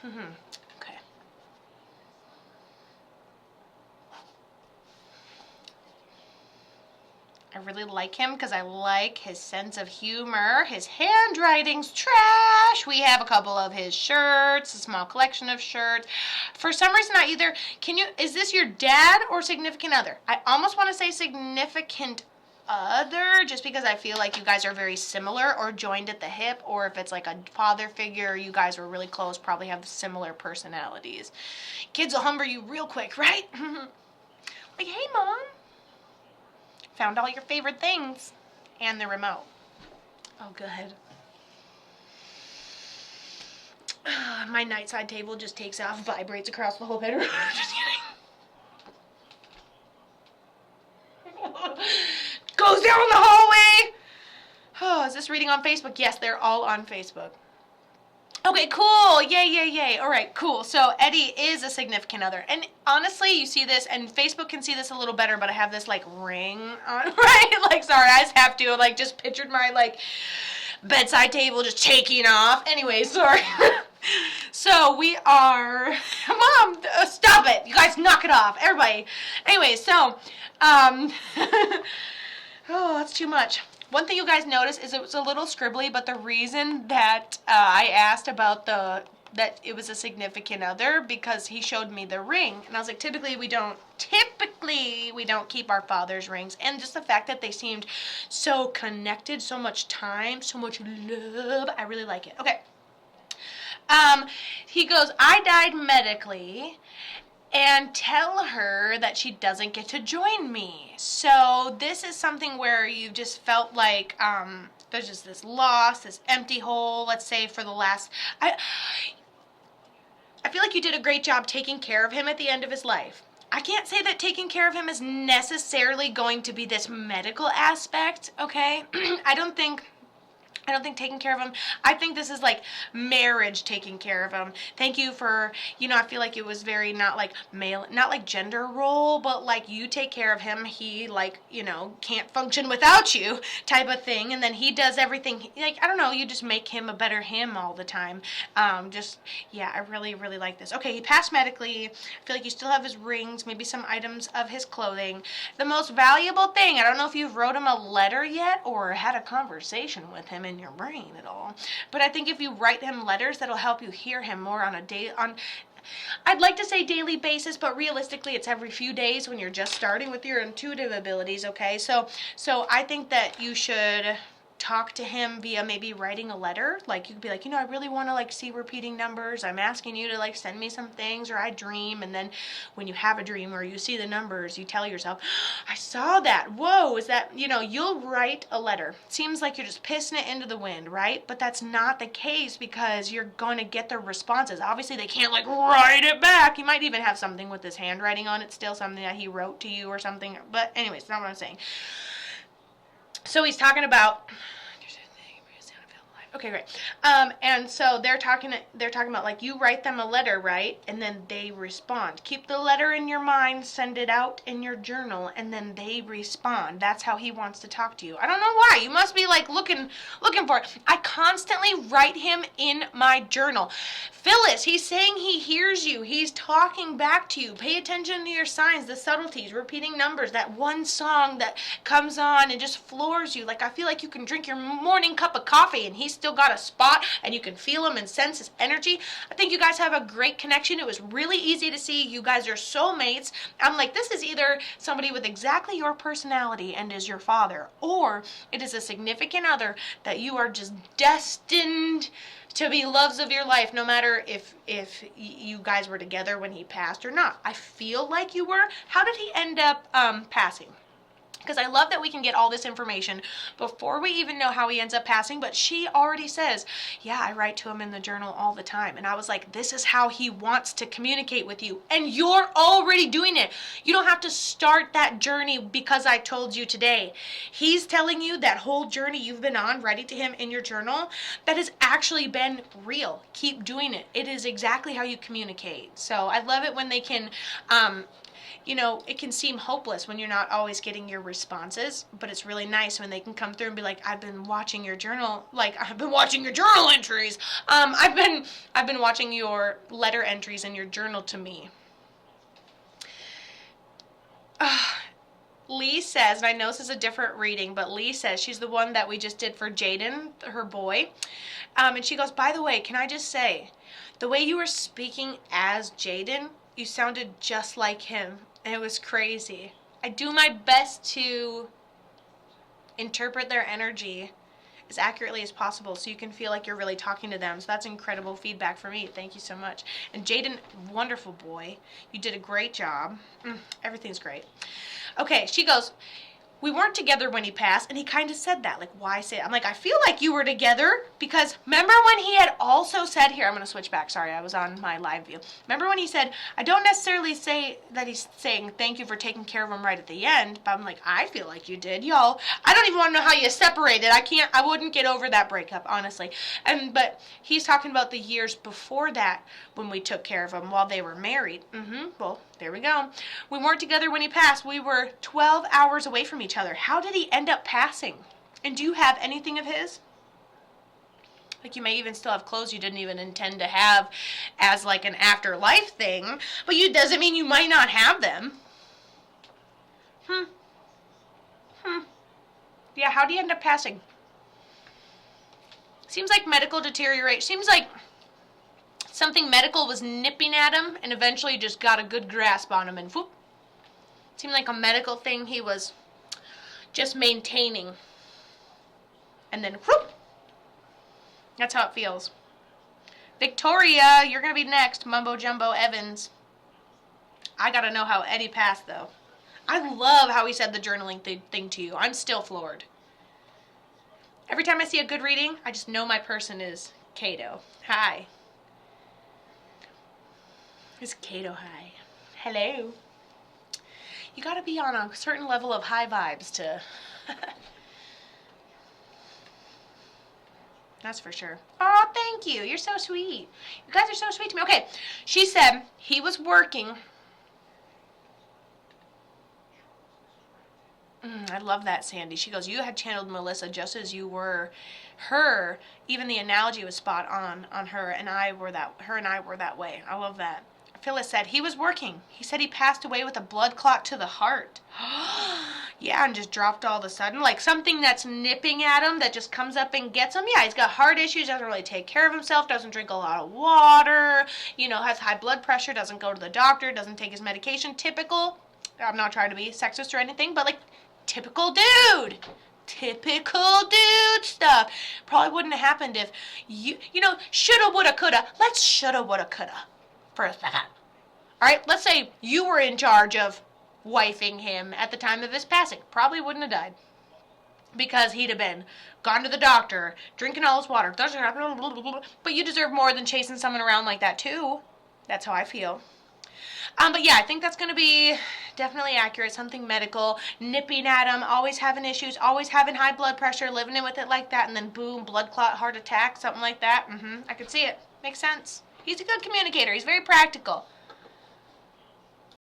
Okay. I really like him because I like his sense of humor. His handwriting's trash. We have a couple of his shirts, a small collection of shirts. For some reason, I either, is this your dad or significant other? I almost want to say significant other, just because I feel like you guys are very similar or joined at the hip, or if it's like a father figure, you guys were really close, probably have similar personalities. Kids will humble you real quick, right? Like, hey, Mom. Found all your favorite things. And the remote. Oh, good. My nightside table just takes off, vibrates across the whole bedroom. Just kidding. Goes down the hallway. Oh, is this reading on Facebook? Yes, they're all on Facebook. Okay, cool. Yay, yay, yay. All right, cool. So Eddie is a significant other. And honestly, you see this, and Facebook can see this a little better, but I have this, like, ring on, right? Like, sorry, I just have to, like, just pictured my, like, bedside table just taking off. Anyway, sorry. So we are, Mom, stop it. You guys knock it off. Everybody. Anyway, so, oh, that's too much. One thing you guys notice is it was a little scribbly, but the reason that I asked about that it was a significant other, because he showed me the ring, and I was like, typically we don't keep our father's rings, and just the fact that they seemed so connected, so much time, so much love, I really like it. Okay. He goes, I died medically, and tell her that she doesn't get to join me. So this is something where you just felt like there's just this loss, this empty hole, let's say for the last... I feel like you did a great job taking care of him at the end of his life. I can't say that taking care of him is necessarily going to be this medical aspect, okay? I don't think taking care of him, I think this is like marriage taking care of him. Thank you for, I feel like it was very not like male, not like gender role, but like you take care of him, he like, can't function without you type of thing. And then he does everything, like, I don't know, you just make him a better him all the time. Yeah, I really, really like this. Okay, he passed medically. I feel like you still have his rings, maybe some items of his clothing. The most valuable thing, I don't know if you've wrote him a letter yet or had a conversation with him in your brain at all, but I think if you write him letters, that'll help you hear him more on I'd like to say daily basis, but realistically it's every few days when you're just starting with your intuitive abilities, okay? So I think that you should talk to him via maybe writing a letter. Like you could be like, I really want to like see repeating numbers. I'm asking you to like send me some things, or I dream. And then when you have a dream or you see the numbers, you tell yourself, I saw that. Whoa, is that, you'll write a letter. Seems like you're just pissing it into the wind, right? But that's not the case, because you're going to get their responses. Obviously they can't like write it back. You might even have something with his handwriting on it still, something that he wrote to you or something. But anyways, that's not what I'm saying. So he's talking about, okay, great. And so they're talking about like you write them a letter, right? And then they respond. Keep the letter in your mind, send it out in your journal, and then they respond. That's how he wants to talk to you. I don't know why. You must be like looking for it. I constantly write him in my journal. Phyllis, he's saying he hears you. He's talking back to you. Pay attention to your signs, the subtleties, repeating numbers, that one song that comes on and just floors you. Like I feel like you can drink your morning cup of coffee and he's still got a spot and you can feel him and sense his energy. I think you guys have a great connection. It was really easy to see. You guys are soulmates. I'm like, this is either somebody with exactly your personality and is your father, or it is a significant other that you are just destined to be loves of your life, no matter if you guys were together when he passed or not. I feel like you were. How did he end up passing? Because I love that we can get all this information before we even know how he ends up passing. But she already says, yeah, I write to him in the journal all the time. And I was like, this is how he wants to communicate with you. And you're already doing it. You don't have to start that journey because I told you today. He's telling you that whole journey you've been on, writing to him in your journal, that has actually been real. Keep doing it. It is exactly how you communicate. So I love it when they can you know, it can seem hopeless when you're not always getting your responses, but it's really nice when they can come through and be like, I've been watching your journal, like, I've been watching your journal entries. I've been watching your letter entries in your journal to me. Lee says, and I know this is a different reading, but Lee says she's the one that we just did for Jaden, her boy. And she goes, by the way, can I just say, the way you were speaking as Jaden, you sounded just like him. And it was crazy. I do my best to interpret their energy as accurately as possible so you can feel like you're really talking to them. So that's incredible feedback for me. Thank you so much. And Jaden, wonderful boy. You did a great job. Everything's great. Okay, she goes, we weren't together when he passed, and he kind of said that. Like, why say it? I'm like, I feel like you were together, because remember when he had also said, here, I'm going to switch back. Sorry, I was on my live view. Remember when he said, I don't necessarily say that he's saying thank you for taking care of him right at the end, but I'm like, I feel like you did, y'all. I don't even want to know how you separated. I wouldn't get over that breakup, honestly. But he's talking about the years before that when we took care of him while they were married. Well, there we go. We weren't together when he passed. We were 12 hours away from each other. How did he end up passing? And do you have anything of his? Like, you may even still have clothes you didn't even intend to have as like an afterlife thing, but doesn't mean you might not have them. Yeah, how do you end up passing? Seems like medical deterioration. Seems like something medical was nipping at him and eventually just got a good grasp on him and whoop. Seemed like a medical thing he was just maintaining. And then whoop. That's how it feels. Victoria, you're going to be next. Mumbo Jumbo Evans. I got to know how Eddie passed, though. I love how he said the journaling thing to you. I'm still floored. Every time I see a good reading, I just know my person is Kato. Hi. It's Kato high. Hello. You got to be on a certain level of high vibes to... That's for sure. Oh, thank you. You're so sweet. You guys are so sweet to me. Okay. She said he was working. I love that, Sandy. She goes, you had channeled Melissa just as you were her. Even the analogy was spot on her and I were that way. I love that. Phylis said he was working. He said he passed away with a blood clot to the heart. Yeah, and just dropped all of a sudden. Like something that's nipping at him that just comes up and gets him. Yeah, he's got heart issues, doesn't really take care of himself, doesn't drink a lot of water, has high blood pressure, doesn't go to the doctor, doesn't take his medication. Typical. I'm not trying to be sexist or anything, but like typical dude. Typical dude stuff. Probably wouldn't have happened if shoulda, woulda, coulda. Let's shoulda, woulda, coulda for a second. All right, let's say you were in charge of wifing him at the time of his passing. Probably wouldn't have died because he'd have been gone to the doctor, drinking all his water. But you deserve more than chasing someone around like that too. That's how I feel. But yeah, I think that's going to be definitely accurate. Something medical, nipping at him, always having issues, always having high blood pressure, living in with it like that, and then boom, blood clot, heart attack, something like that. I could see it. Makes sense. He's a good communicator. He's very practical.